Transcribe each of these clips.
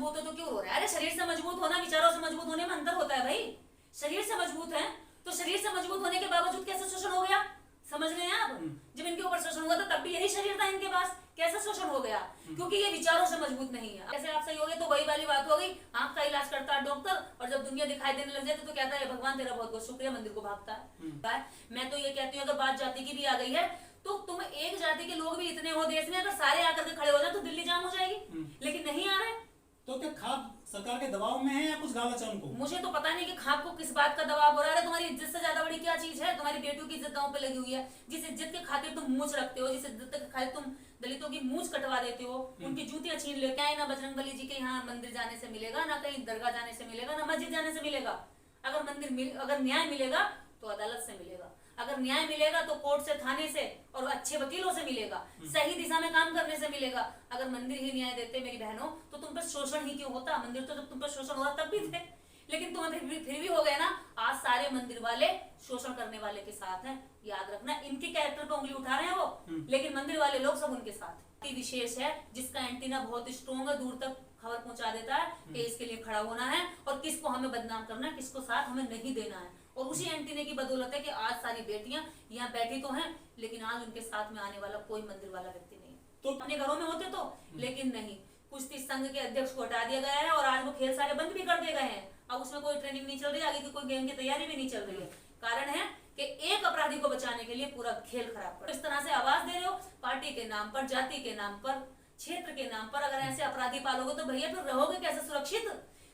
मजबूत हो तो क्यों रो रहा है? अरे शरीर से मजबूत होना विचारों से मजबूत होने में अंतर होता है भाई। शरीर से मजबूत है तो शरीर से मजबूत होने के बावजूद कैसे शोषण हो गया? समझ रहे हैं आप? जब इनके ऊपर शोषण हुआ था तब भी यही शरीर था इनके पास, कैसे शोषण हो गया? क्योंकि ये विचारों से मजबूत नहीं है। ऐसे आप सही हो गए तो वही वाली बात हो गई, आंख का इलाज करता है डॉक्टर, और जब दुनिया दिखाई देने लग जाती तो कहता है भगवान तेरा बहुत बहुत शुक्रिया, मंदिर को भागता है। मैं तो ये कहती हूँ अगर बात जाति की भी आ गई है तो तुम एक जाति के लोग भी इतने हो देश में, अगर सारे आकर के खड़े हो जाए तो दिल्ली जाम हो जाएगी, लेकिन नहीं आ रहे। तो क्या खाप सरकार के दबाव में है या कुछ गावच है उनको? मुझे तो पता नहीं कि खाप को किस बात का दबाव हो रहा है। तुम्हारी इज्जत से ज्यादा बड़ी क्या चीज है? तुम्हारी बेटियों की इज्जत गांव पे लगी हुई है। जिस इज्जत के खातिर तुम मूंछ रखते हो, जिस इज्जत के खातिर तुम दलितों की मूंछ कटवा देते हो, उनकी जूतियां छीन लेते हैं, ना बजरंगबली जी के यहाँ मंदिर जाने से मिलेगा, ना कहीं दरगाह जाने से मिलेगा, ना मस्जिद जाने से मिलेगा। अगर न्याय मिलेगा तो अदालत से मिलेगा, अगर न्याय मिलेगा तो कोर्ट से, थाने से और अच्छे वकीलों से मिलेगा, सही दिशा में काम करने से मिलेगा। अगर मंदिर ही न्याय देते मेरी बहनों तो तुम पर शोषण ही क्यों होता? मंदिर तो जब तुम पर शोषण हुआ तब भी थे, लेकिन तुम्हें फिर भी हो गए ना। आज सारे मंदिर वाले शोषण करने वाले के साथ हैं, याद रखना। इनके कैरेक्टर पे उंगली उठा रहे हैं वो, लेकिन मंदिर वाले लोग सब उनके साथ। विशेष है जिसका एंटीना बहुत स्ट्रॉन्ग है, दूर तक खबर पहुंचा देता है कि इसके लिए खड़ा होना है और किसको हमें बदनाम करना है, किसको साथ हमें नहीं देना है। और उसी एंटीने की बदौलत है कि आज सारी बेटियां यहाँ बैठी तो हैं, लेकिन आज उनके साथ में आने वाला कोई मंदिर वाला व्यक्ति नहीं। तो अपने घरों में होते तो, लेकिन नहीं। कुश्ती संघ के अध्यक्ष को हटा दिया गया है और आज वो खेल सारे बंद भी कर दिए गए हैं। अब उसमें कोई ट्रेनिंग नहीं चल रही, आगे की कोई गेम की तैयारी भी नहीं चल रही है। कारण है कि एक अपराधी को बचाने के लिए पूरा खेल खराब कर। इस तरह से आवाज दे रहे हो पार्टी के नाम पर, जाति के नाम पर, क्षेत्र के नाम पर। अगर ऐसे अपराधी पालोगे तो भैया फिर रहोगे कैसे सुरक्षित?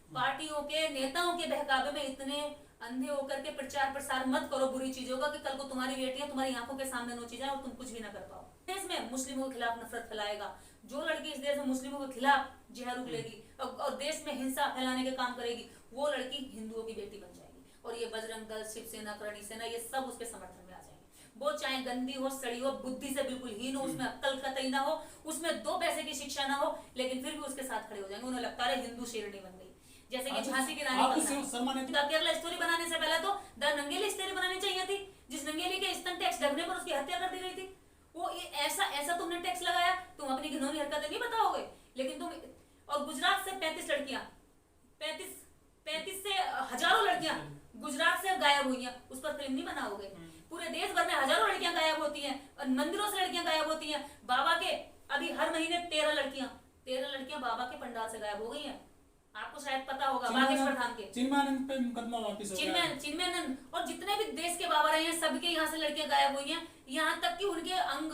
पार्टियों के नेताओं के बहकावे में इतने अंधे होकर के प्रचार प्रसार मत करो बुरी चीजों का कि कल को तुम्हारी बेटियां तुम्हारी आंखों के सामने नोची जाए और तुम कुछ भी ना कर पाओ। देश में मुस्लिमों के खिलाफ नफरत फैलाएगा जो लड़की, इस देश में मुस्लिमों के खिलाफ जहर उगलेगी और देश में हिंसा फैलाने के काम करेगी, वो लड़की हिंदुओं की बेटी बन जाएगी। और ये बजरंग दल, शिवसेना, करणी सेना, ये सब उसके समर्थन में आ जाएंगे। वो चाहे गंदी हो, सड़ी हो, बुद्धि से बिल्कुल हीन हो, उसमें अक्ल कतई ना हो, उसमें 2 पैसे की शिक्षा ना हो, लेकिन फिर भी उसके साथ खड़े हो जाएंगे। उन्हें लगता है हिंदू शेरनी बन गई, जैसे कि झांसी की रानी केरला स्टोरी बनाने से पहले तो द नंगेली स्टोरी बनानी चाहिए थी, जिस नंगेली के स्तन टैक्स ढकने पर उसकी हत्या कर दी गई थी। वो ऐसा तुमने टैक्स लगाया, तुम अपनी घिनौनी हरकतें नहीं बताओगे, लेकिन तुम। और गुजरात से 35 लड़कियां, 35 से हजारों लड़कियां गुजरात से गायब हुई हैं, उस पर फिल्म नहीं बनाओगे? पूरे देश भर में हजारों लड़कियां गायब होती हैं और मंदिरों से लड़कियां गायब होती हैं। बाबा के अभी हर महीने 13 लड़कियां बाबा के पंडाल से गायब हो गई हैं। आपको शायद पता होगा बागेश्वर धाम के चिन्मयानंद पे मुकदमा वापस हो गया। चिन्मयानंद और जितने भी देश के बाबा रहे हैं सबके यहाँ से लड़कियां गायब हुई हैं। यहाँ तक कि उनके अंग,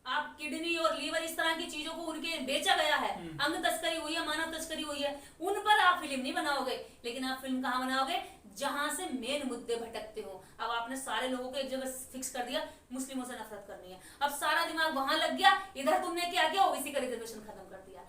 आप किडनी और लीवर, इस तरह की चीजों को उनके बेचा गया है, अंग तस्करी हुई है, मानव तस्करी हुई है। उन पर आप फिल्म नहीं बनाओगे, लेकिन आप फिल्म कहाँ बनाओगे? जहां से मेन मुद्दे भटकते हो। अब आपने सारे लोगों को एक जगह फिक्स कर दिया, मुस्लिमों से नफरत करनी है, अब सारा दिमाग वहां लग गया। इधर तुमने क्या किया? ओबीसी का रिजर्वेशन खत्म कर दिया।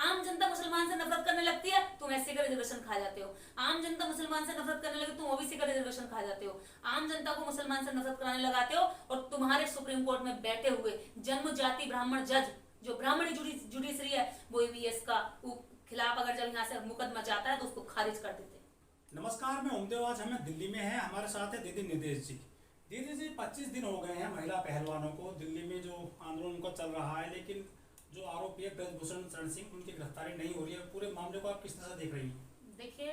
आम जनता मुसलमान से नफरत करने लगती है, तुम एससी का रिजर्वेशन खा जाते हो। आम जनता मुसलमान से नफरत करने लगे, तुम ओबीसी का रिजर्वेशन खा जाते हो। आम जनता को मुसलमान से नफरत कराने लगाते हो और तुम्हारे सुप्रीम कोर्ट में बैठे हुए जन्म जाति ब्राह्मण जज, जो ब्राह्मणी जुडिशरी है, वो ईवीएस का खिलाफ अगर जब यहाँ से मुकदमा जाता है तो उसको खारिज कर देते हैं। नमस्कार, मैं ओमदेव। आज हमें दिल्ली में है, हमारे साथ है दीदी निदेश जी। दीदी जी, 25 दिन हो गए हैं महिला पहलवानों को दिल्ली में जो आंदोलन उनका चल रहा है, लेकिन जो आरोपी है ब्रजभूषण शरण सिंह, उनकी गिरफ्तारी नहीं हो रही है। पूरे मामले को आप किस तरह से देख रही हैं? देखिए,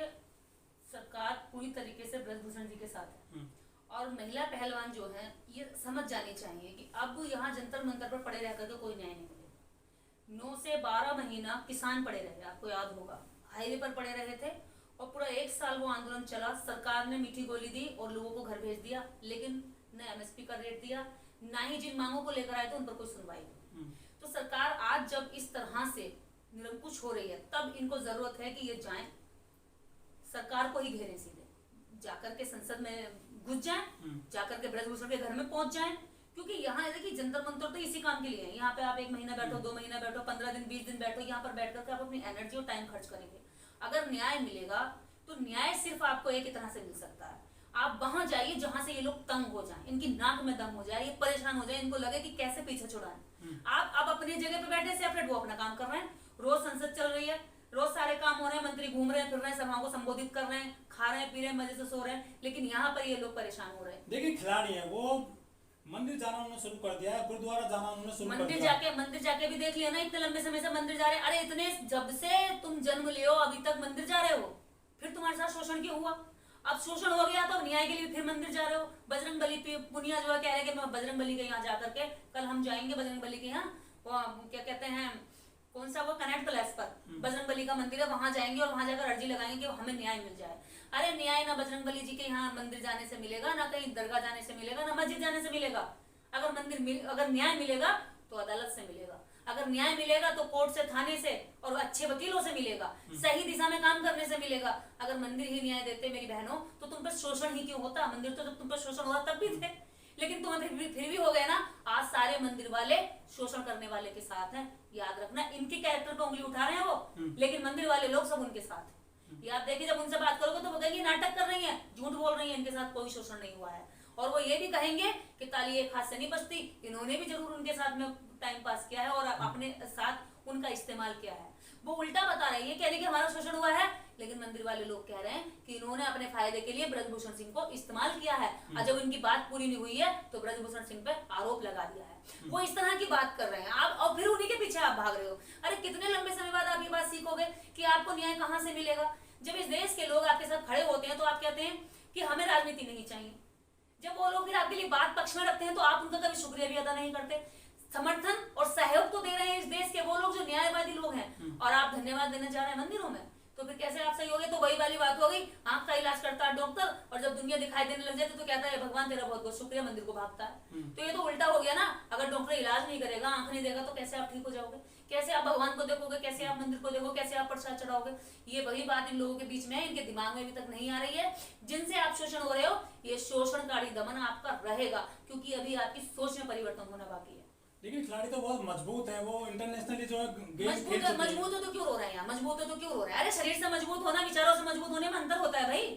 सरकार पूरी तरीके से ब्रजभूषण जी के साथ है और महिला पहलवान जो है ये समझ जानी चाहिए कि अब यहाँ जंतर मंतर पर पड़े रह करके कोई न्याय नहीं मिलेगा। 9 से 12 महीना किसान पड़े रहे, आपको याद होगा, हाईवे पर पड़े रहे थे और पूरा 1 साल वो आंदोलन चला। सरकार ने मीठी गोली दी और लोगों को घर भेज दिया, लेकिन न एमएसपी का रेट दिया, ना ही जिन मांगों को लेकर आए थे उन पर कोई सुनवाई नहीं। तो सरकार आज जब इस तरह से निरंकुश हो रही है, तब इनको जरूरत है कि ये जाएं, सरकार को ही घेरें, सीधे जाकर के संसद में घुस जाएं, जाकर के ब्रजभूषण के घर में पहुंच जाएं। क्योंकि यहाँ देखिए जंतर मंतर तो इसी काम के लिए है। यहाँ पे आप 1 महीना बैठो, 2 महीना बैठो, 15 दिन 20 दिन बैठो, यहाँ पर बैठ करके आप अपनी एनर्जी और टाइम खर्च करेंगे। अगर न्याय मिलेगा तो न्याय सिर्फ आपको एक ही तरह से मिल सकता है। आप वहां जाइए जहां से ये लोग तंग हो जाएं, इनकी नाक में दम हो जाए, ये परेशान हो जाए, इनको लगे कि कैसे पीछे छुड़ाएं। आप अब अपनी जगह पे बैठे सेपरेट, वो अपना काम कर रहे हैं, रोज संसद चल रही है, रोज सारे काम हो रहे हैं, मंत्री घूम रहे हैं, फिर रहे हैं, सभाओं को संबोधित कर रहे हैं, खा रहे हैं, पी रहे हैं, मजे से सो रहे हैं, लेकिन यहाँ पर ये लोग परेशान हो रहे हैं। देखिए, खिलाड़ी है वो, मंदिर जाना उन्होंने शुरू कर दिया है, गुरुद्वारा जाना उन्होंने शुरू कर दिया। मंदिर जाके भी देख लिया ना, इतने लंबे समय से मंदिर जा रहे हैं। अरे इतने जब से तुम जन्म ले हो अभी तक मंदिर जा रहे हो, फिर तुम्हारे साथ शोषण क्यों हुआ? अब शोषण हो गया तो अब न्याय के लिए फिर मंदिर जा रहे हो। बजरंग बली पे पुनिया जो है कह रहे हैं कि मैं बजरंग बली के यहाँ जाकर के कल हम जाएंगे बजरंग बली के यहाँ, वो क्या कहते हैं कौन सा वो कनेक्ट प्लेस पर बजरंग बली का मंदिर है, वहां जाएंगे और वहां जाकर अर्जी लगाएंगे कि हमें न्याय मिल जाए। अरे न्याय ना बजरंग बली जी के यहाँ मंदिर जाने से मिलेगा, ना कहीं दरगाह जाने से मिलेगा, ना मस्जिद जाने से मिलेगा। अगर न्याय मिलेगा तो अदालत से मिलेगा, अगर न्याय मिलेगा तो कोर्ट से, थाने से और अच्छे वकीलों से मिलेगा, सही दिशा में काम करने से मिलेगा। अगर मंदिर ही न्याय देते मेरी बहनों तो तुम पर शोषण ही क्यों होता? मंदिर तो जब तुम पर शोषण हो रहा तब भी थे, लेकिन तुम्हें फिर भी हो गए ना। आज सारे मंदिर वाले शोषण करने वाले के साथ हैं, याद रखना। इनके कैरेक्टर पे उंगली उठा रहे हैं वो, लेकिन मंदिर वाले लोग सब उनके साथ हैं। याद देखिए, जब उनसे बात करोगे तो वो कहेंगे नाटक कर रही है, झूठ बोल रही है, इनके साथ कोई शोषण नहीं हुआ है। और वो ये भी कहेंगे कि ताली एक हाथ से नहीं बजती, इन्होंने भी जरूर उनके साथ में टाइम पास किया है और अपने साथ उनका इस्तेमाल किया है। वो उल्टा बता रहे हैं, ये कह रहे कि हमारा शोषण हुआ है, लेकिन मंदिर वाले लोग कह रहे हैं कि इन्होंने अपने फायदे के लिए ब्रजभूषण सिंह को इस्तेमाल किया है, और जब इनकी बात पूरी नहीं हुई है तो ब्रजभूषण सिंह पे आरोप लगा दिया है। वो इस तरह की बात कर रहे हैं आप, और फिर उन्हीं के पीछे आप भाग रहे हो। अरे कितने लंबे समय बाद आप ये बात सीखोगे कि आपको न्याय कहाँ से मिलेगा? जब इस देश के लोग आपके साथ खड़े होते हैं तो आप कहते हैं कि हमें राजनीति नहीं चाहिए। जब वो लोग फिर आपके लिए बात पक्ष में रखते हैं तो आप उनका कभी शुक्रिया भी अदा नहीं करते। समर्थन और सहयोग तो दे रहे हैं इस देश के वो लोग जो न्यायवादी लोग हैं, और आप धन्यवाद देने जा रहे हैं मंदिरों में, तो फिर कैसे आप सही होगे? तो वही वाली बात हो गई, आंख का इलाज करता है डॉक्टर, और जब दुनिया दिखाई देने लग जाती तो कहता है भगवान तेरा बहुत बहुत शुक्रिया, मंदिर को भागता है। तो ये तो उल्टा हो गया ना। अगर डॉक्टर इलाज नहीं करेगा, आंख नहीं देगा, तो कैसे आप ठीक हो जाओगे? कैसे आप भगवान को देखोगे? कैसे आप मंदिर को देखोगे? कैसे आप प्रसाद चढ़ाओगे? ये वही बात इन लोगों के बीच में है, इनके दिमाग में अभी तक नहीं आ रही है। जिनसे आप शोषण हो रहे हो, ये शोषणकारी दमन आपका रहेगा, क्योंकि अभी आपकी सोच में परिवर्तन होना बाकी है। लेकिन खिलाड़ी तो बहुत मजबूत है, वो इंटरनेशनली जो है गेम मजबूत है, मजबूत हो तो क्यों रो रहे हैं? मजबूत हो तो क्यों रो रहे हैं? अरे शरीर से मजबूत होना विचारों से मजबूत होने में अंतर होता है भाई।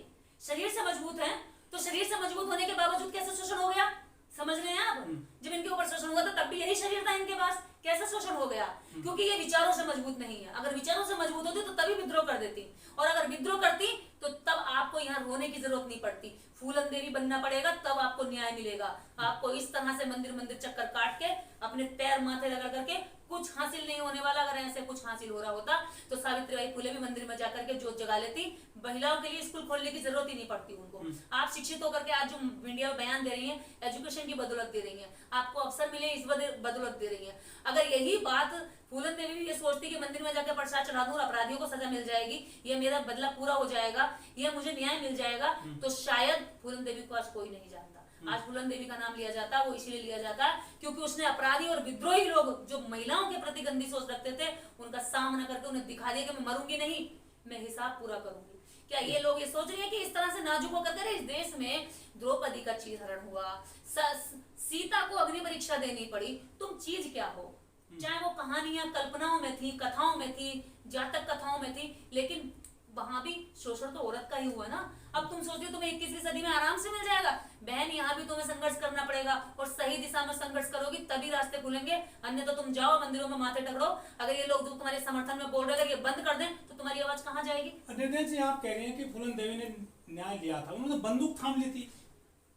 शरीर से मजबूत है तो शरीर से मजबूत होने के बावजूद कैसे शोषण हो गया? समझ रहे हैं आप? जब इनके ऊपर शोषण हुआ था तब भी यही शरीर था इनके पास, कैसे शोषण हो गया? क्योंकि ये विचारों से मजबूत नहीं है। अगर विचारों से मजबूत होती तो तभी विद्रोह कर देती, और अगर विद्रोह करती तो तब आपको यहाँ रोने की जरूरत नहीं पड़ती, फूलन देवी बनना पड़ेगा, तब आपको न्याय मिलेगा। आपको इस तरह से मंदिर मंदिर चक्कर काट के अपने पैर माथे लगा करके कुछ हासिल नहीं होने वाला। अगर ऐसे कुछ हासिल हो रहा होता तो सावित्रीबाई फुले भी मंदिर में जाकर के जोत जगा लेती। महिलाओं के लिए स्कूल खोलने की जरूरत ही नहीं पड़ती उनको। आप शिक्षित होकर के आज जो मीडिया में बयान दे रही हैं, एजुकेशन की बदौलत दे रही हैं, आपको अवसर मिले इस बदौलत दे रही हैं। अगर यही बात फूलन देवी भी ये सोचती कि मंदिर में जाकर प्रसाद चढ़ा दूं और अपराधियों को सजा मिल जाएगी, ये मेरा बदला पूरा हो जाएगा, ये मुझे न्याय मिल जाएगा, तो शायद फूलन देवी को आज कोई नहीं जानता। आज फूलन देवी का नाम लिया जाता, वो इसलिए लिया जाता क्योंकि उसने अपराधी और विद्रोही लोग जो महिलाओं के प्रति गंदी सोच रखते थे, उनका सामना करके उन्हें दिखा दिया कि मैं मरूंगी नहीं, मैं हिसाब पूरा करूंगी। क्या ये लोग ये सोच रहे हैं कि इस तरह से नाजुक होकर इस देश में द्रौपदी का चीरहरण हुआ, सीता को अग्नि परीक्षा देनी पड़ी, तुम चीज क्या हो? चाहे वो कहानियां कल्पनाओं में थी, कथाओं में थी, जातक कथाओं में थी, लेकिन वहां भी शोषण तो औरत का ही हुआ ना। अब तुम सोचती हो तुम्हें 21वीं सदी में आराम से मिल जाएगा? बहन, यहाँ भी तुम्हें संघर्ष करना पड़ेगा, और सही दिशा में संघर्ष करोगी तभी रास्ते खुलेंगे, अन्यथा तुम जाओ मंदिरों में माथे टकरो। अगर ये लोग जो तुम्हारे समर्थन में बोल रहे हैं ये बंद कर दें तो तुम्हारी आवाज कहाँ जाएगी? निर्णय जी, आप कह रहे हैं कि फूलन देवी ने न्याय लिया था, उन्होंने बंदूक थाम ली थी।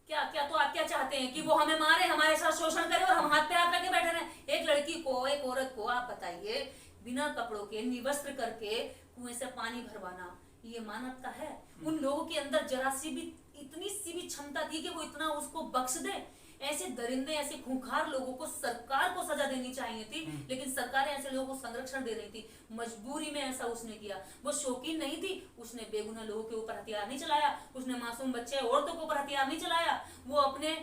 क्या क्या तो आप क्या चाहते हैं कि वो हमें मारे, हमारे साथ शोषण करे और हम हाथ पे हाथ रख के बैठे रहे? एक लड़की को, एक औरत को आप बताइए, बिना कपड़ों के निवस्त्र करके कुएं से पानी भरवाना, ये मानवता है? उन लोगों के अंदर जरा सी भी, इतनी सी भी क्षमता थी कि वो इतना उसको बख्श दे? ऐसे दरिंदे, ऐसे खूंखार लोगों को सरकार को सजा देनी चाहिए थी, लेकिन सरकार ऐसे लोगों को संरक्षण दे रही थी। मजबूरी में ऐसा उसने किया, वो शौकीन नहीं थी। उसने बेगुनाह लोगों के ऊपर हथियार नहीं चलाया, उसने मासूम बच्चे औरतों के ऊपर हथियार नहीं चलाया। वो अपने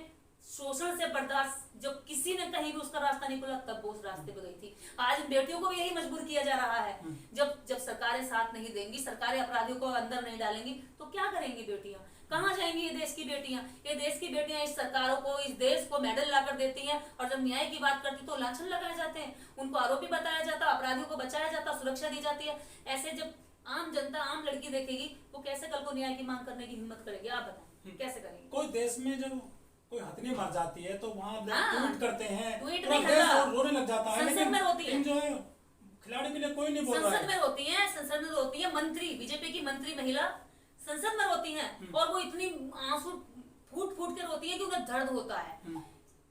शोषण से बर्दाश्त, जब किसी ने कहीं भी उसका रास्ता नहीं खुला तब वो उस रास्ते पे गई थी। आज बेटियों को भी यही मजबूर किया जा रहा है। जब सरकारें साथ नहीं देंगी, सरकारें अपराधियों को अंदर नहीं डालेंगी, तो क्या करेंगी बेटियां? कहाँ जाएंगी ये देश की बेटियां? ये देश की बेटियां इस सरकारों को, इस देश को मेडल लाकर देती हैं, और जब न्याय की बात करती तो लांछन लगाए जाते हैं, उनको आरोपी बताया जाता, अपराधियों को बचाया जाता, सुरक्षा दी जाती है। ऐसे जब आम जनता, आम लड़की देखेगी, वो कैसे कल को न्याय की मांग करने की हिम्मत करेगी? आप बताएं, कैसे करेंगे? कोई देश में जब कोई हथनी मर जाती है तो वहाँ ट्वीट करते हैं, ट्वीट नहीं करता, रोने लग जाता है, संसद में होती है, जो है खिलाड़ी के लिए कोई नहीं बोल रहा है। संसद में होती है, संसद में होती है मंत्री, बीजेपी की मंत्री महिला संसद में रोती हैं, और वो इतनी आंसू फूट फूट के रोती है कि उन्हें दर्द होता है।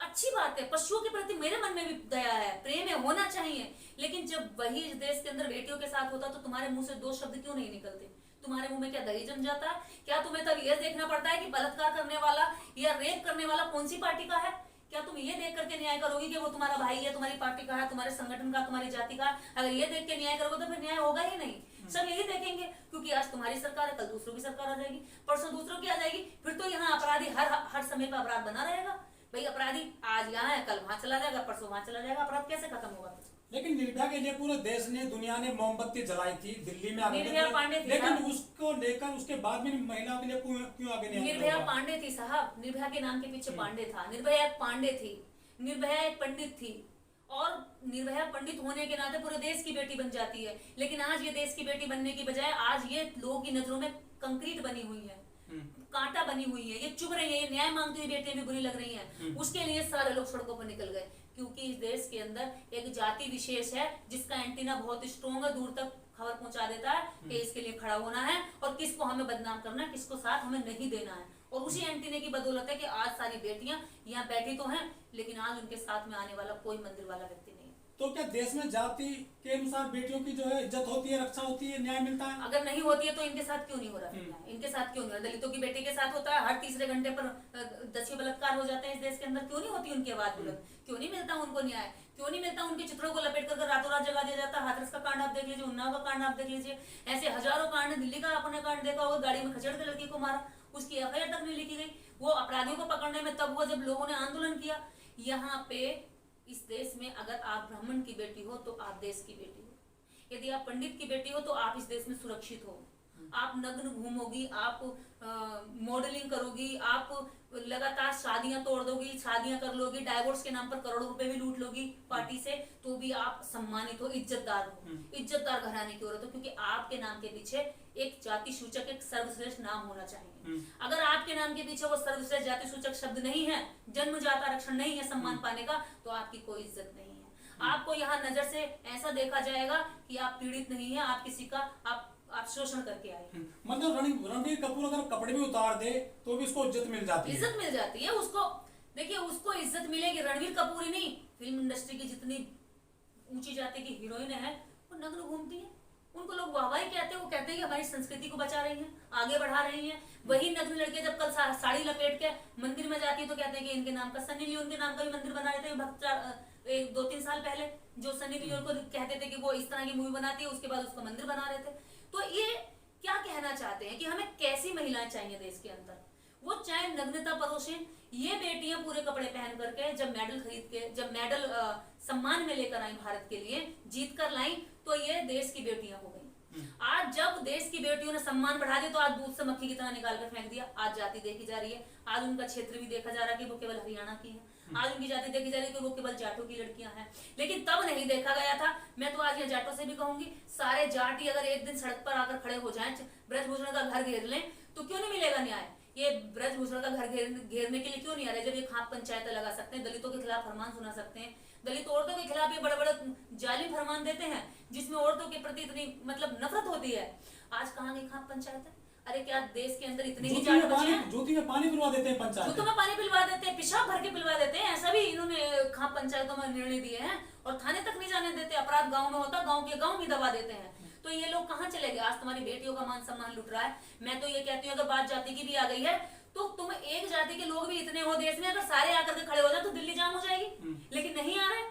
अच्छी बात है, पशुओं के प्रति मेरे मन में भी दया है, प्रेम है, होना चाहिए। लेकिन जब वही इस देश के अंदर बेटियों के साथ होता तो तुम्हारे मुंह से दो शब्द क्यों नहीं निकलते? तुम्हारे मुंह में क्या दही जम जाता है? क्या तुम्हें तब यह देखना पड़ता है कि बलात्कार करने वाला या रेप करने वाला कौन सी पार्टी का है? क्या तुम ये देख करके न्याय करोगी कि वो तुम्हारा भाई है, तुम्हारी पार्टी का है, तुम्हारे संगठन का, तुम्हारी जाति का? अगर ये देख के न्याय करोगे तो फिर न्याय होगा ही नहीं। सब यही देखेंगे, क्योंकि आज तुम्हारी सरकार है, कल दूसरों की सरकार आ जाएगी, परसों दूसरों की आ जाएगी, फिर तो यहाँ अपराधी हर समय पर अपराध बना रहेगा। भाई अपराधी आज यहाँ है, कल वहां चला जाएगा, परसों वहां चला जाएगा, अपराध कैसे खत्म होगा? लेकिन निर्भया के लिए पूरे देश ने, दुनिया ने मोमबत्ती जलाई थी दिल्ली में आगे, निर्भया पांडे थी लेकिन साहब। उसको लेकर उसके बाद भी महिलाओं के लिए क्यों आगे नहीं आया? निर्भया पांडे थी साहब, निर्भया के नाम के पीछे पांडे था। निर्भया एक पांडे थी, निर्भया एक पंडित थी, और निर्भया पंडित होने के नाते पूरे देश की बेटी बन जाती है। लेकिन आज ये देश की बेटी बनने की बजाय आज ये लोगों की नजरों में कंक्रीट बनी हुई है, कांटा बनी हुई है, ये चुभ रही है, ये न्याय मांगती हुई बेटियां भी बुरी लग रही हैं। उसके लिए सारे लोग सड़कों पर निकल गए, क्योंकि इस देश के अंदर एक जाति विशेष है जिसका एंटीना बहुत स्ट्रॉन्ग है, दूर तक खबर पहुंचा देता है कि इसके लिए खड़ा होना है और किसको हमें बदनाम करना है, किसको साथ हमें नहीं देना है। और उसी एंटीने की बदौलत है कि आज सारी बेटियां यहाँ बैठी तो हैं, लेकिन आज उनके साथ में आने वाला कोई मंदिर वाला व्यक्ति नहीं है। तो क्या देश में जाति के अनुसार बेटियों की जो है इज्जत होती है, रक्षा होती है, न्याय मिलता है? अगर नहीं होती है तो इनके साथ क्यों नहीं हो रहा है? इनके साथ क्यों नहीं हो रहा? दलितों की बेटी के साथ होता है, हर तीसरे घंटे पर 10 बलात्कार हो जाते हैं इस देश के अंदर। क्यों नहीं होती उनकी आवाज बुलंद? क्यों नहीं मिलता उनको न्याय? क्यों नहीं मिलता? उनके चित्रों को लपेट कर रातों रात जगा दिया जाता है। हाथरस का कांड आप देख लीजिए, उन्नाव का कांड आप देख लीजिए, ऐसे हजारों कांड। दिल्ली का आपने कांड देखा होगा, गाड़ी में खचेड़ कर लड़की को मारा, उसकी एफआईआर तक नहीं लिखी गई। वो अपराधियों को पकड़ने में तब हुआ जब लोगों ने आंदोलन किया। यहाँ पे इस देश में अगर आप ब्राह्मण की बेटी हो तो आप देश की बेटी हो, यदि आप पंडित की बेटी हो तो आप इस देश में सुरक्षित हो। आप नग्न घूमोगी, आप मॉडलिंग करोगी, आप लगातार शादियां तोड़ दोगी, शादियां कर लोगी, डाइवोर्स के नाम पर करोड़ों रुपए भी लूट लोगी पार्टी से, तो भी आप सम्मानित हो, इज्जतदार हो, इज्जतदार घराने की औरत हो, क्योंकि आपके नाम के पीछे एक जाति सूचक, एक सर्वश्रेष्ठ नाम होना चाहिए। अगर आपके नाम के पीछे वो सर्वश्रेष्ठ जाति सूचक शब्द नहीं है, जन्मजात आरक्षण नहीं है सम्मान पाने का, तो आपकी कोई इज्जत नहीं है। आपको यहाँ नजर से ऐसा देखा जाएगा कि आप पीड़ित नहीं है, आप किसी का आप शोषण करके आए। मतलब रणबीर कपूर अगर कपड़े भी उतार दे तो भी उसको इज्जत मिल जाती है। इज्जत मिल जाती है उसको। देखिए उसको इज्जत मिलेगी, रणबीर कपूर ही नहीं, फिल्म इंडस्ट्री की जितनी ऊंची जाति की हीरोइन है वो नग्न घूमती है, उनको लोग वाहवाही कहते हैं। वो कहते हैं कि हमारी संस्कृति को बचा रही हैं, आगे बढ़ा रही हैं। वही नग्न लड़के जब कल साड़ी लपेट के मंदिर में जाती है तो कहते हैं कि इनके नाम का, सनी लियोन के नाम का भी मंदिर बना रहे थे भक्त 2-3 साल पहले, जो सनी लियोन को कहते थे कि वो इस तरह की मूवी बनाती है, उसके बाद उसका मंदिर बना रहे थे। तो ये क्या कहना चाहते हैं कि हमें कैसी महिलाएं चाहिए देश के अंदर? वो चाहे नग्नता परोसें। ये बेटियां पूरे कपड़े पहन करके जब मेडल खरीद के, जब मेडल सम्मान में लेकर आई भारत के लिए, जीत कर लाई, तो ये देश की बेटियां हो गई। आज जब देश की बेटियों ने सम्मान बढ़ा दिया तो आज दूध से मक्खी की तरह निकाल कर फेंक दिया। आज जाति देखी जा रही है, आज उनका क्षेत्र भी देखा जा रहा है कि वो केवल हरियाणा की है, आज उनकी जाति देखी जा रही है कि वो केवल जाटों की लड़कियां हैं। लेकिन तब नहीं देखा गया था। मैं तो आज ये जाटों से भी कहूंगी, सारे जाट ही अगर एक दिन सड़क पर आकर खड़े हो जाएं, ब्रजभूषण का घर घेर लें, तो क्यों नहीं मिलेगा न्याय? ये ब्रजभूषण का घर घेरने के लिए क्यों नहीं आ रहे? जब ये खाप पंचायत लगा सकते हैं, दलितों के खिलाफ फरमान सुना सकते हैं, दलित औरतों के खिलाफ ये बड़े बड़े जाली फरमान देते हैं जिसमें औरतों के प्रति इतनी मतलब नफरत होती है। आज कहाँ की खाप पंचायत है? अरे क्या देश के अंदर इतने ही जाट बचे हैं? ज्योति में पानी पिलवा देते हैं पंचायत, जूतों में पानी पिलवा देते हैं, पेशाब भर के पिलवा देते हैं। ऐसा भी इन्होंने खाप पंचायतों में निर्णय दिए हैं, और थाने तक नहीं जाने देते। अपराध गांव में होता, गांव के गांव ही दबा देते हैं। तो ये लोग कहाँ चले गए? आज तुम्हारी बेटियों का मान सम्मान लुट रहा है। मैं तो ये कहती हूँ अगर बात जाति की भी आ गई है तो तुम एक जाति के लोग भी इतने हो देश में, अगर सारे आकर के खड़े हो जाए तो दिल्ली जाम हो जाएगी। लेकिन नहीं आ रहे।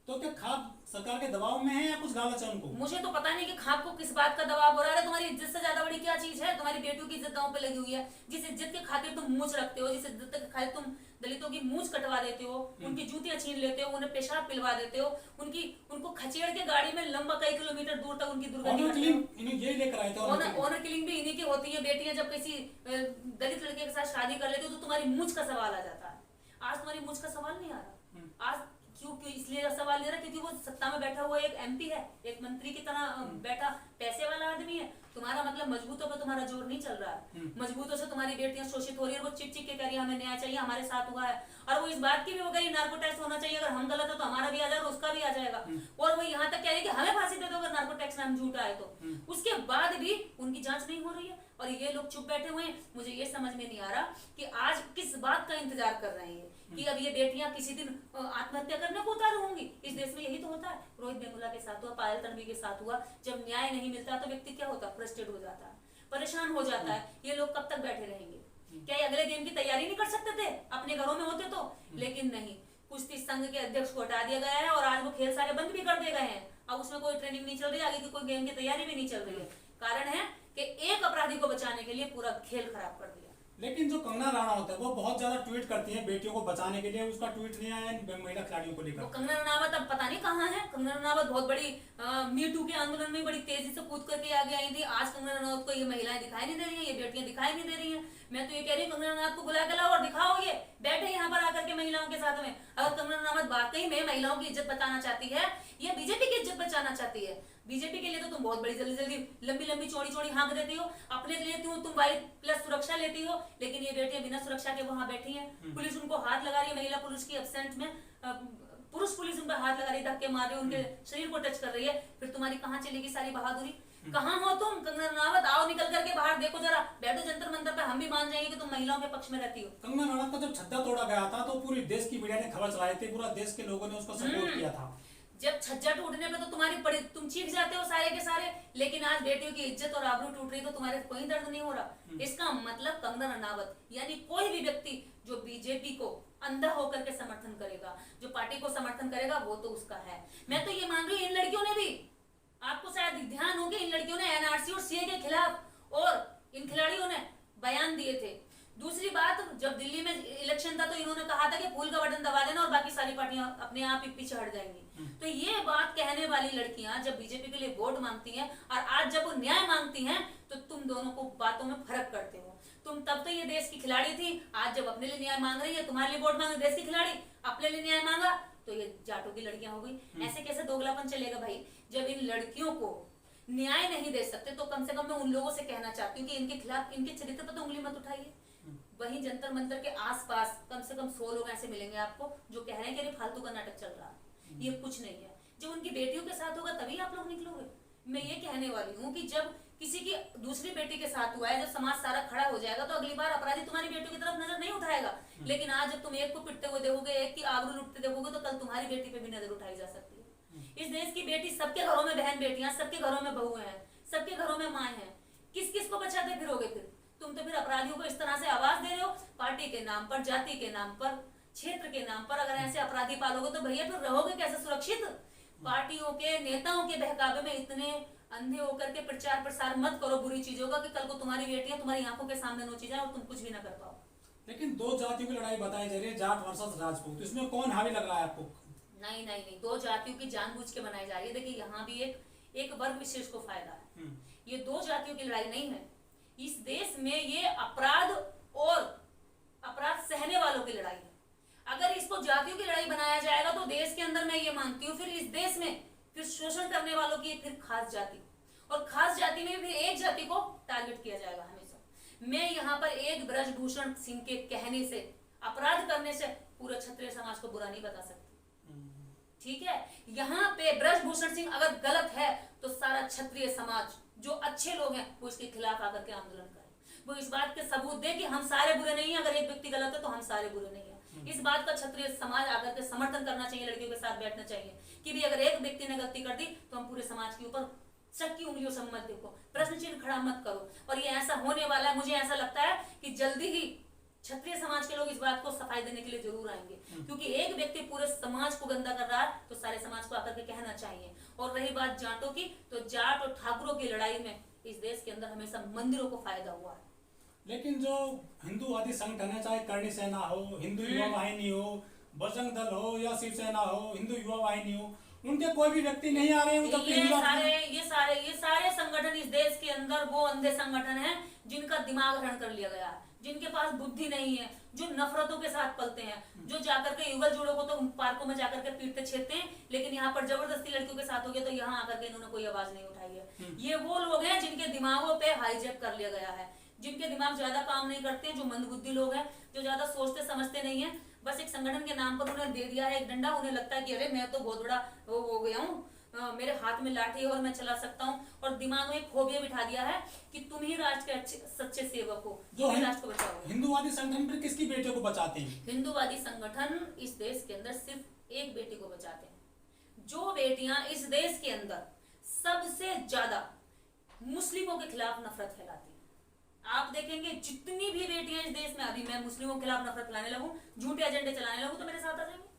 तो क्या खाप सरकार के दबाव में है या कुछ लालच है उनको? मुझे तो पता नहीं कि खाप को किस बात का दबाव हो रहा है। तुम्हारी इज्जत से ज्यादा बड़ी क्या चीज है? तुम्हारी बेटियों की इज्जत दांव पे लगी हुई है। जिस इज्जत के खातिर तुम मूंछ रखते हो, जिस इज्जत के खातिर तुम दलितों की मूंछ कटवा देते हो, उनकी जूतियां छीन लेते हो, उन्हें पेशाब पिलवा देते हो, उनको खचेड़ के गाड़ी में लंबा कई किलोमीटर दूर तक उनकी दुर्गति लेकर आए थे। ऑनर किलिंग भी इन्हीं की होती है। बेटियां जब किसी दलित लड़के के साथ शादी कर लेती हो तो तुम्हारी मूंछ का सवाल आ जाता है। आज तुम्हारी मूंछ का सवाल नहीं आ रहा। आज क्यों इसलिए सवाल ले रहा क्योंकि वो सत्ता में बैठा हुआ एक MP है, एक मंत्री की तरह बैठा पैसे वाला आदमी है। तुम्हारा मतलब मजबूतों पे तुम्हारा जोर नहीं चल रहा है। मजबूतों से तुम्हारी बेटियां शोषित हो रही है, वो चिप चिप के कह रही है हमें न्याय चाहिए, हमारे साथ हुआ है। और वो इस बात की भी हो गई नार्को टैक्स होना चाहिए, अगर हम गलत है तो हमारा भी आ जाएगा, उसका भी आ जाएगा। और वो यहाँ तक कह रही है कि हमें फांसी दे दो अगर नार्को टैक्स में हम झूठा है तो। उसके बाद भी उनकी जांच नहीं हो रही है और ये लोग चुप बैठे हुए हैं। मुझे ये समझ में नहीं आ रहा कि आज किस बात का इंतजार कर रहे हैं कि अब ये बेटियां किसी दिन आत्महत्या करने को उतारू होंगी। इस देश में यही तो होता है। रोहित वेमुला के साथ हुआ, पायल तन्वी के साथ हुआ। जब न्याय नहीं मिलता तो व्यक्ति क्या होता है, फ्रस्ट्रेट हो जाता है, परेशान हो जाता है। ये लोग कब तक बैठे रहेंगे? क्या ये अगले गेम की तैयारी नहीं कर सकते थे अपने घरों में होते तो? लेकिन नहीं, कुश्ती संघ के अध्यक्ष को हटा दिया गया है और आज वो खेल सारे बंद भी कर दिए गए हैं। अब उसमें कोई ट्रेनिंग नहीं चल रही है, आगे की कोई गेम की तैयारी भी नहीं चल रही है। कारण है कि एक अपराधी को बचाने के लिए पूरा खेल खराब कर दिया। लेकिन जो कंगना राणावत है वो बहुत ज्यादा ट्वीट करती है बेटियों को बचाने के लिए, उसका ट्वीट नहीं आया महिला खिलाड़ियों को लेकर। कंगना रनावत अब पता नहीं कहाँ है। कंगना रनावत बहुत बड़ी मी टू के आंदोलन में बड़ी तेजी से कूद करके आगे आई थी। आज कंगना रनावत को ये महिलाएं दिखाई नहीं दे रही है, ये बेटियां दिखाई नहीं दे रही है। मैं तो ये कह रही हूँ कंगना रनावत को बुला के लाओ और दिखाओ, ये बैठे यहाँ पर आकर के महिलाओं के साथ में। अगर कंगना रनावत वाकई में महिलाओं की इज्जत बचाना चाहती है या बीजेपी की इज्जत बचाना चाहती है, बीजेपी के लिए तो तुम बहुत बड़ी जल्दी जल्दी लंबी लंबी चौड़ी चौड़ी हाँक देती हो, अपने लिए तुम Y+ सुरक्षा लेती हो, लेकिन ये बेटियां बिना सुरक्षा के वहां बैठी हैं। पुलिस उनको हाथ लगा रही है, महिला पुलिस की एब्सेंट में पुरुष पुलिस उन पर हाथ लगा रही है, धक्के मार रही है, उनके शरीर को टच कर रही है। फिर तुम्हारी कहाँ चलेगी सारी बहादुरी? कहाँ हो तुम कंगना रनावत? आओ निकल करके बाहर देखो जरा, बैठो जंतर मंतर पे, हम भी मान जाएंगे कि तुम महिलाओं के पक्ष में रहती हो। कंगना रनावत का जब छज्जा तोड़ा गया था तो पूरी देश की मीडिया ने खबर चलाई थी, पूरा देश के लोगों ने उसको सपोर्ट किया था। जब छज्जा टूटने पे तो तुम चीख जाते हो सारे के सारे, लेकिन आज बेटियों की इज्जत और आबरू टूट रही तो तुम्हारे कोई दर्द नहीं हो रहा। इसका मतलब कंगना रनावत यानी कोई भी व्यक्ति जो बीजेपी को अंधा होकर के समर्थन करेगा, जो पार्टी को समर्थन करेगा, वो तो उसका है। मैं तो ये मान रही हूँ इन लड़कियों ने भी, आपको शायद ध्यान हो गया, इन लड़कियों ने एनआरसी और सीए के खिलाफ और इन खिलाड़ियों ने बयान दिए थे। दूसरी बात, जब दिल्ली में इलेक्शन था तो इन्होंने कहा था कि फूल का बटन दबा देना और बाकी सारी पार्टियां अपने आप ही पीछे हट जाएंगी। तो ये बात कहने वाली लड़कियां जब बीजेपी के लिए वोट मांगती हैं और आज जब वो न्याय मांगती हैं तो तुम दोनों को बातों में फर्क करते हो। तुम तब तो ये देश की खिलाड़ी थी, आज जब अपने लिए न्याय मांग रही है, तुम्हारे लिए वोट मांग रही देश की खिलाड़ी, अपने लिए न्याय मांगा तो ये जाटों की लड़कियां हो गई। ऐसे कैसे दोगलापन चलेगा भाई? जब इन लड़कियों को न्याय नहीं दे सकते तो कम से कम मैं उन लोगों से कहना चाहती हूँ कि इनके खिलाफ, इनके चरित्र पर तो उंगली मत उठाइए। वहीं जंतर मंतर के आसपास कम से कम 100 लोग ऐसे मिलेंगे आपको जो कह रहे हैं कि फालतू का नाटक चल रहा है, ये कुछ नहीं है। जब उनकी बेटियों के साथ होगा तभी आप लोग निकलोगे। मैं ये कहने वाली हूँ कि जब किसी की दूसरी बेटी के साथ हुआ है, जब समाज सारा खड़ा हो जाएगा तो अगली बार अपराधी तुम्हारी बेटियों की तरफ नजर नहीं उठाएगा। लेकिन आज जब तुम एक को पिटते हुए देखोगे, एक की आबरू लुटते देखोगे, तो कल तुम्हारी बेटी पे भी नजर उठाई जा सकती है। इस देश की बेटी, सबके घरों में बहन बेटियां, सबके घरों में बहुएं हैं, सबके घरों में माए हैं। किस किस को बचाते फिरोगे फिर? तुम तो फिर अपराधियों को इस तरह से आवाज दे रहे हो, पार्टी के नाम पर, जाति के नाम पर, क्षेत्र के नाम पर। अगर ऐसे अपराधी पालोगे तो भैया फिर रहोगे कैसे सुरक्षित? पार्टियों के नेताओं के बहकावे में इतने अंधे होकर के प्रचार प्रसार मत करो बुरी चीजों का कि कल को तुम्हारी बेटियां तुम्हारी आंखों के सामने नोची जाए और तुम कुछ भी ना कर पाओ। लेकिन दो जातियों की लड़ाई बताई जा रही है, जाट वर्सेस राजपूत, इसमें कौन हावी लग रहा है आपको? नहीं नहीं नहीं, दो जातियों की जानबूझ के बनाई जा रही है। देखिए यहाँ भी एक वर्ग विशेष को फायदा है। ये दो जातियों की लड़ाई नहीं है। इस देश में ये अपराध और अपराध सहने वालों की लड़ाई है। अगर इसको जातियों की लड़ाई बनाया जाएगा तो देश के अंदर मैं ये मानती हूँ फिर इस देश में फिर शोषण करने वालों की फिर खास जाति, और खास जाति में फिर एक जाति को टारगेट किया जाएगा हमेशा। मैं यहाँ पर एक ब्रजभूषण सिंह के कहने से, अपराध करने से पूरे क्षत्रिय समाज को बुरा नहीं बता सकती। ठीक है, यहाँ पे ब्रजभूषण सिंह अगर गलत है तो सारा क्षत्रिय समाज जो अच्छे लोग हैं वो इसके खिलाफ आकर के आंदोलन करें, वो इस बात के सबूत दे कि हम सारे बुरे नहीं हैं। अगर एक व्यक्ति गलत है तो हम सारे बुरे नहीं है। इस बात का क्षत्रिय समाज आकर के समर्थन करना चाहिए, लड़कियों के साथ बैठना चाहिए कि भी अगर एक व्यक्ति ने गलती कर दी तो हम पूरे समाज के ऊपर शक की उंगलियों से मत देखो, प्रश्न चिन्ह खड़ा मत करो। और ये ऐसा होने वाला है, मुझे ऐसा लगता है कि जल्दी ही क्षत्रिय समाज के लोग इस बात को सफाई देने के लिए जरूर आएंगे, क्योंकि एक व्यक्ति पूरे समाज को गंदा कर रहा है तो सारे समाज को आकर के कहना चाहिए। और रही बात जाटों की, तो जाट और ठाकुरों की लड़ाई में इस देश के अंदर हमेशा मंदिरों को फायदा हुआ है। लेकिन जो हिंदूवादी संगठन है, चाहे करणी सेना हो, हिंदू युवा वाहिनी हो, बजरंग दल हो या शिवसेना हो, हिंदू युवा वाहिनी हो, उनके कोई भी व्यक्ति नहीं आ रहे हैं। ये सारे संगठन इस देश के अंदर वो अंधे संगठन हैं जिनका दिमाग हरण कर लिया गया है, जिनके पास बुद्धि नहीं है, जो नफरतों के साथ पलते हैं, जो जाकर के युगल जोड़ों को तो पार्कों में जाकर के पीटते छेदते हैं, लेकिन यहाँ पर जबरदस्ती लड़कियों के साथ हो गया तो यहाँ आकर के इन्होंने कोई आवाज नहीं उठाई है। ये वो लोग हैं जिनके दिमागों पे हाईजैक कर लिया गया है, जिनके दिमाग ज्यादा काम नहीं करते, जो मंदबुद्धि लोग हैं, जो ज्यादा सोचते समझते नहीं है। बस एक संगठन के नाम पर उन्हें दे दिया है एक डंडा, उन्हें लगता है कि अरे मैं तो बहुत बड़ा वो हो गया हूँ, मेरे हाथ में लाठी है और मैं चला सकता हूँ, और दिमाग में एक फोबिया बिठा दिया है कि तुम ही राष्ट्र के अच्छे सच्चे सेवक हो, जो तुम ही राष्ट्र को बचाओगे। हिंदुवादी संगठन फिर किसकी बेटियों को बचाते हैं? हिंदुवादी संगठन इस देश के अंदर सिर्फ एक बेटी को बचाते हैं, जो बेटियां इस देश के अंदर सबसे ज्यादा मुस्लिमों के खिलाफ नफरत फैलाती हैं। आप देखेंगे जितनी भी बेटियां इस देश में, अभी मैं मुस्लिमों के खिलाफ नफरत फैलाने लगूं, झूठे एजेंडे चलाने लगूं तो मेरे साथ आ जाएंगे।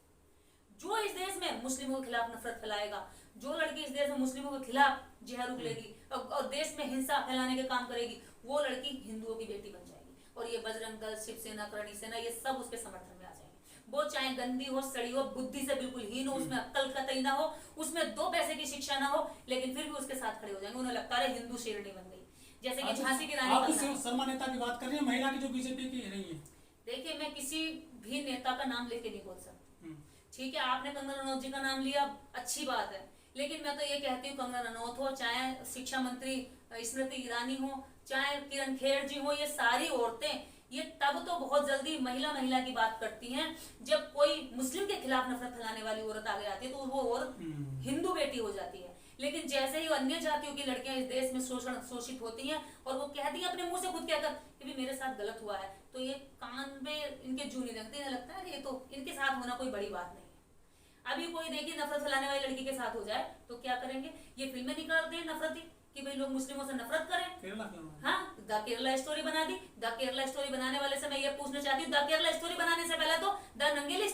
जो इस देश में मुस्लिमों के खिलाफ नफरत फैलाएगा, जो लड़की इस देश में मुस्लिमों के खिलाफ जहर उगलेगी और देश में हिंसा फैलाने के काम करेगी, वो लड़की हिंदुओं की बेटी बन जाएगी। और ये बजरंग दल, शिवसेना, करणी सेना, ये सब उसके समर्थन में आ जाएंगे। वो चाहे गंदी हो, सड़ी हो, बुद्धि से बिल्कुल हीन हो, उसमें अक्ल कतई ना हो, उसमें 2 पैसे की शिक्षा ना हो, लेकिन फिर भी उसके साथ खड़े हो जाएंगे। उन्हें लगता है हिंदू शेरनी बन गई, जैसे कि झांसी की रानी। आप शर्मा नेता की बात कर रहे हैं, महिला की जो बीजेपी की रही है। देखिए, मैं किसी भी नेता का नाम लेके नहीं बोल सकती, ठीक है। आपने कंगना रनौत जी का नाम लिया, अच्छी बात है, लेकिन मैं तो ये कहती हूँ कंगना रनौत हो, चाहे शिक्षा मंत्री स्मृति ईरानी हो, चाहे किरण खेर जी हो, ये सारी औरतें ये तब तो बहुत जल्दी महिला की बात करती हैं जब कोई मुस्लिम के खिलाफ नफरत फैलाने वाली औरत आगे आती है तो वो औरत हिंदू बेटी हो जाती है। लेकिन जैसे ही अन्य जातियों की लड़कियां इस देश में शोषित होती हैं और वो कहती हैं अपने मुंह से खुद कहकर कि भी मेरे साथ गलत हुआ है, तो ये कान में इनके जू नहीं लगते, इन्हें लगता है ये तो इनके साथ होना कोई बड़ी बात नहीं है। अभी कोई देखिए नफरत फैलाने वाली लड़की के साथ हो जाए तो क्या करेंगे, ये फिल्में निकालते हैं नफरती कि भाई लोग मुस्लिमों से नफरत करें। हाँ, द केरला स्टोरी बना दी। द केरला स्टोरी बनाने वाले से मैं ये पूछना चाहती हूँ, द केरला स्टोरी बनाने से पहले तो द नंगेली